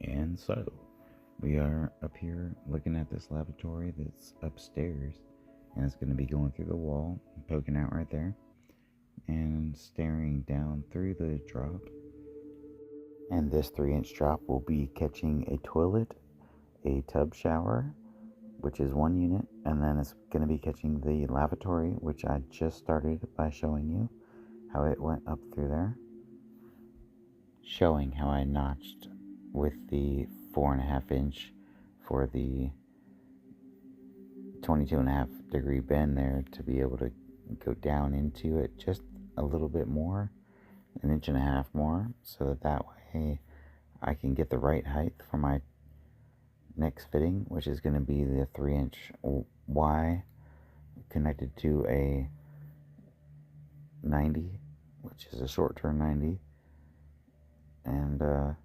And so, we are up here looking at this lavatory that's upstairs, and it's going to be going through the wall, poking out right there, and staring down through the drop. And this 3-inch drop will be catching a toilet, a tub shower, which is one unit, and then it's going to be catching the lavatory, which I just started by showing you how it went up through there, showing how I notched with the 4.5-inch for the 22.5-degree bend there to be able to go down into it just a little bit more, 1.5 inches more, so that way I can get the right height for my next fitting, which is going to be the 3-inch Y connected to a 90, which is a short turn 90. And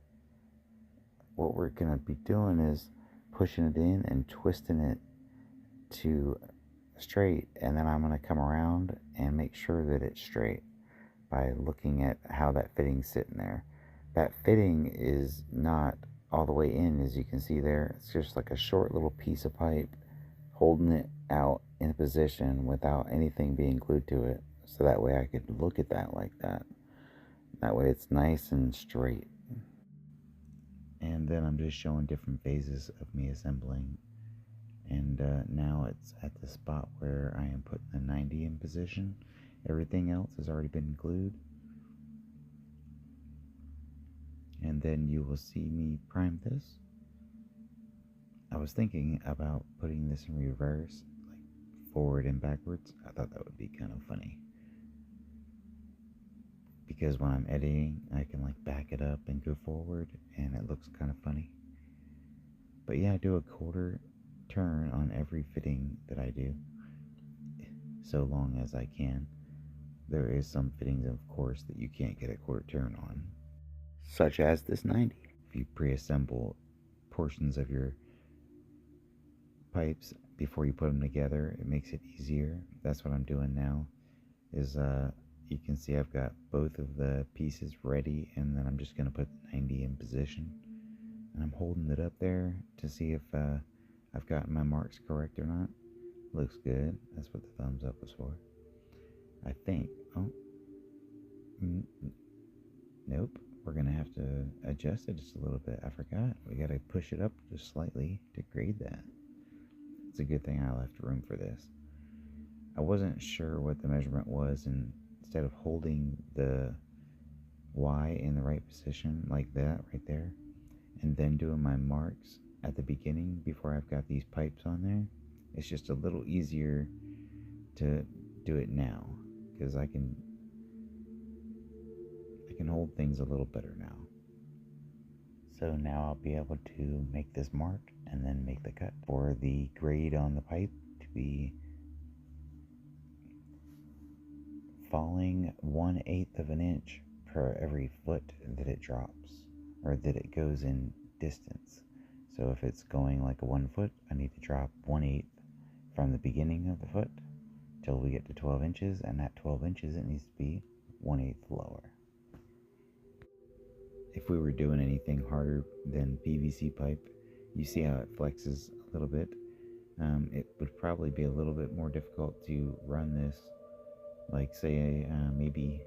what we're going to be doing is pushing it in and twisting it to straight, and then I'm going to come around and make sure that it's straight by looking at how that fitting's sitting there. That fitting is not all the way in, as you can see there. It's just like a short little piece of pipe holding it out in a position without anything being glued to it, so that way I could look at that like that. That way it's nice and straight. And then I'm just showing different phases of me assembling. And now it's at the spot where I am putting the 90 in position. Everything else has already been glued. And then you will see me prime this. I was thinking about putting this in reverse, like forward and backwards. I thought that would be kind of funny, because when I'm editing, I can like back it up and go forward, and it looks kind of funny. But yeah, I do a quarter turn on every fitting that I do, so long as I can. There is some fittings, of course, that you can't get a quarter turn on, such as this 90. If you pre-assemble portions of your pipes before you put them together, it makes it easier. That's what I'm doing now. Is you can see I've got both of the pieces ready, and then I'm just going to put 90 in position, and I'm holding it up there to see if I've gotten my marks correct or not. Looks good. That's what the thumbs up was for, I think. Oh, nope. We're going to have to adjust it just a little bit. I forgot. We got to push it up just slightly to grade that. It's a good thing I left room for this. I wasn't sure what the measurement was, and instead of holding the Y in the right position like that right there, and then doing my marks at the beginning before I've got these pipes on there, it's just a little easier to do it now, because I can hold things a little better now. So now I'll be able to make this mark and then make the cut for the grade on the pipe to be falling 1/8 of an inch per every foot that it drops, or that it goes in distance. So if it's going like a 1 foot, I need to drop 1/8 from the beginning of the foot till we get to 12 inches, and at 12 inches it needs to be 1/8 lower. If we were doing anything harder than PVC pipe, you see how it flexes a little bit. It would probably be a little bit more difficult to run this, like say maybe,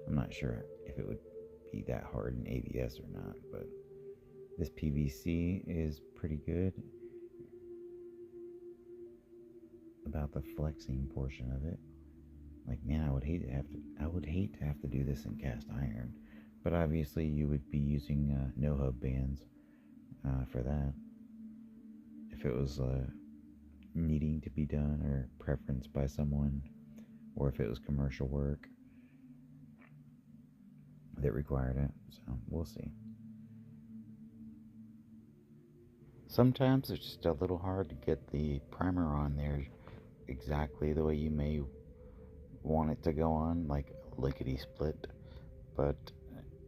I'm not sure if it would be that hard in ABS or not, but this PVC is pretty good about the flexing portion of it. Like, man, I would hate to have to do this in cast iron, but obviously you would be using no hub bands for that if it was needing to be done or preferenced by someone, or if it was commercial work that required it. So we'll see. Sometimes it's just a little hard to get the primer on there exactly the way you may want it to go on, like lickety split, but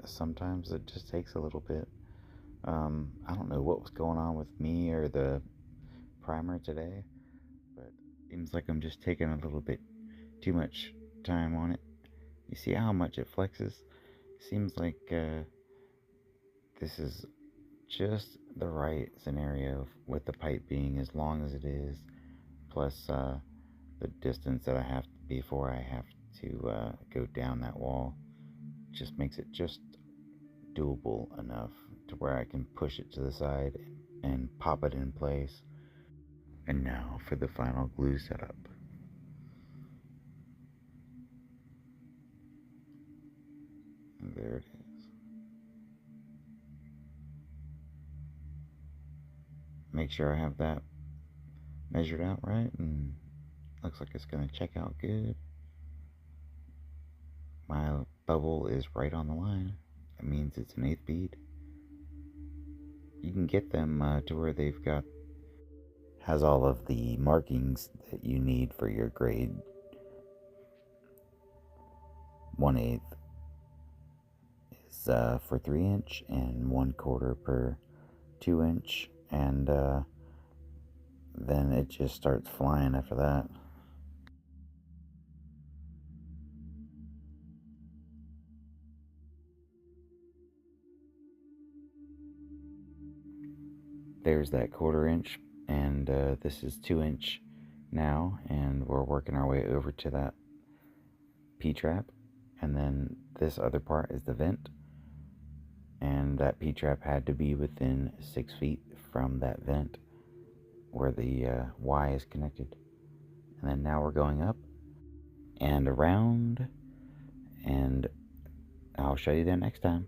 sometimes it just takes a little bit. I don't know what was going on with me or the primer today, but it seems like I'm just taking a little bit too much time on it. You see how much it flexes? Seems like this is just the right scenario with the pipe being as long as it is, plus the distance that I have before I have to go down that wall just makes it just doable enough to where I can push it to the side and pop it in place. And now for the final glue setup. And there it is. Make sure I have that measured out right, and looks like it's going to check out good. My bubble is right on the line. It means it's an 8th bead. You can get them to where they've got has all of the markings that you need for your grade. 1/8 is for 3" and 1/4 per 2" and then it just starts flying after that. There's that 1/4", and this is 2" now, and we're working our way over to that P-trap, and then this other part is the vent, and that P-trap had to be within 6 feet from that vent where the Y is connected. And then now we're going up and around, and I'll show you that next time.